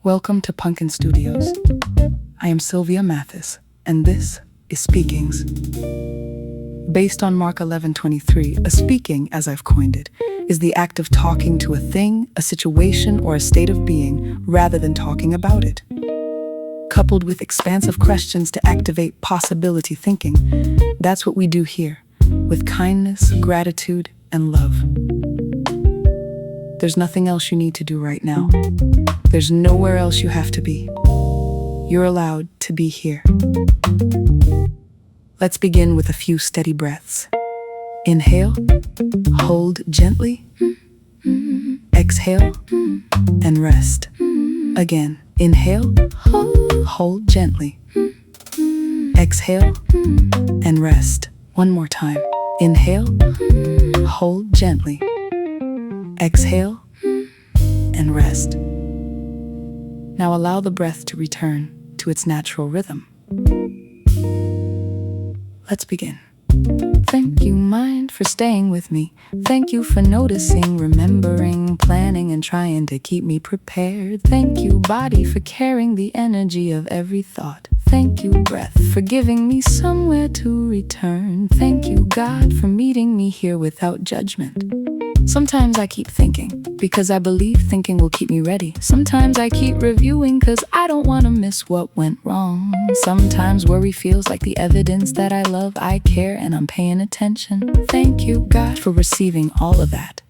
Welcome to Punkin Studios. I am Sylvia Mathis, and this is Speakings. Based on Mark 11:23, a speaking, as I've coined it, is the act of talking to a thing, a situation, or a state of being, rather than talking about it. Coupled with expansive questions to activate possibility thinking, that's what we do here, with kindness, gratitude, and love. There's nothing else you need to do right now. There's nowhere else you have to be. You're allowed to be here. Let's begin with a few steady breaths. Inhale, hold gently. Exhale, and rest. Again, inhale, hold gently. Exhale, and rest. One more time. Inhale, hold gently. Exhale, and rest. Now allow the breath to return to its natural rhythm. Let's begin. Thank you, mind, for staying with me. Thank you for noticing, remembering, planning, and trying to keep me prepared. Thank you, body, for carrying the energy of every thought. Thank you, breath, for giving me somewhere to return. Thank you, God, for meeting me here without judgment. Sometimes I keep thinking, because I believe thinking will keep me ready. Sometimes I keep reviewing, cause I don't want to miss what went wrong. Sometimes worry feels like the evidence that I love, I care, and I'm paying attention. Thank you, God, for receiving all of that.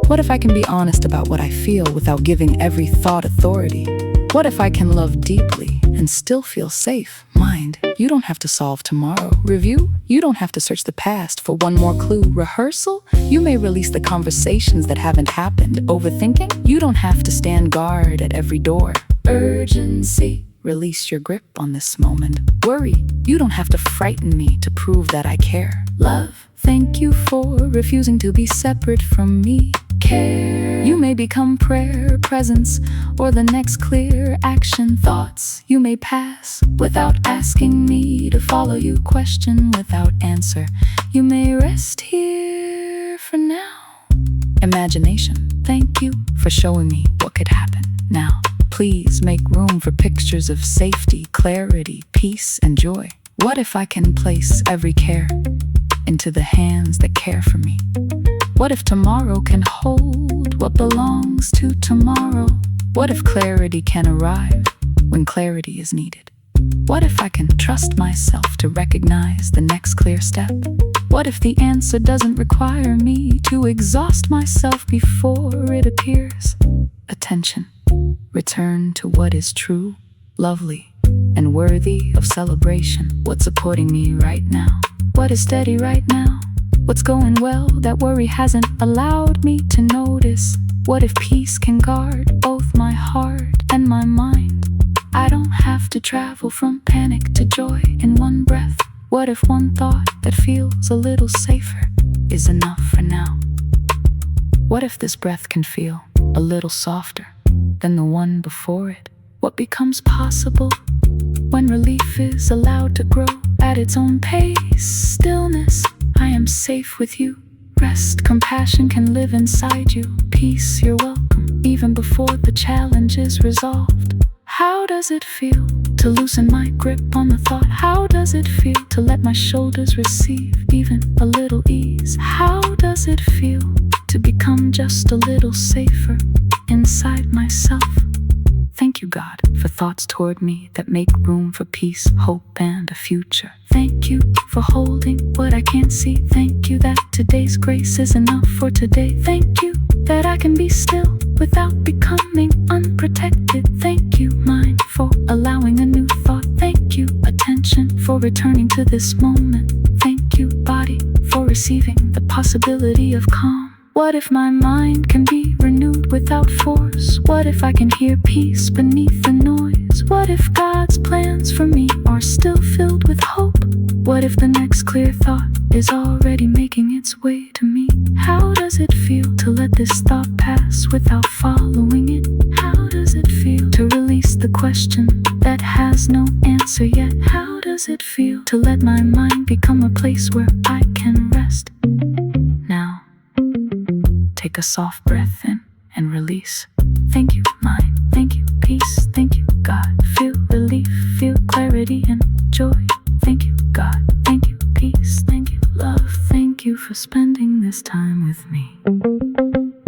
What if I can be honest about what I feel without giving every thought authority? What if I can love deeply and still feel safe? Mind, you don't have to solve tomorrow. Review, you don't have to search the past for one more clue. Rehearsal, you may release the conversations that haven't happened. Overthinking, you don't have to stand guard at every door. Urgency, release your grip on this moment. Worry, you don't have to frighten me to prove that I care. Love, thank you for refusing to be separate from me. Care, you may become prayer, presence, or the next clear action. Thoughts you may pass without asking me to follow you. Question without answer, you may rest here for now. Imagination, thank you for showing me what could happen now. Please make room for pictures of safety, clarity, peace, and joy. What if I can place every care into the hands that care for me? What if tomorrow can hold what belongs to tomorrow? What if clarity can arrive when clarity is needed? What if I can trust myself to recognize the next clear step? What if the answer doesn't require me to exhaust myself before it appears? Attention, return to what is true, lovely, and worthy of celebration. What's supporting me right now? What is steady right now? What's going well that worry hasn't allowed me to notice? What if peace can guard both my heart and my mind? I don't have to travel from panic to joy in one breath. What if one thought that feels a little safer is enough for now? What if this breath can feel a little softer than the one before it? What becomes possible when relief is allowed to grow at its own pace? Stillness, I am safe with you. Rest, compassion can live inside you. Peace, you're welcome, even before the challenge is resolved. How does it feel to loosen my grip on the thought? How does it feel to let my shoulders receive even a little ease? How does it feel to become just a little safer inside myself? Thank you, God, for thoughts toward me that make room for peace, hope, and a future. Thank you for holding what I can't see. Thank you that today's grace is enough for today. Thank you that I can be still without becoming unprotected. Thank you, mind, for allowing a new thought. Thank you, attention, for returning to this moment. Thank you, body, for receiving the possibility of calm. What if my mind can be renewed without force? What if I can hear peace beneath the noise? What if God's plans for me are still filled with hope? What if the next clear thought is already making its way to me? How does it feel to let this thought pass without following it? How does it feel to release the question that has no answer yet? How does it feel to let my mind become a place where I can rest? Now, take a soft breath in and release. Thank you, mind. Thank you, peace. clarity and joy. Thank you, God. Thank you, peace. Thank you, love. Thank you for spending this time with me.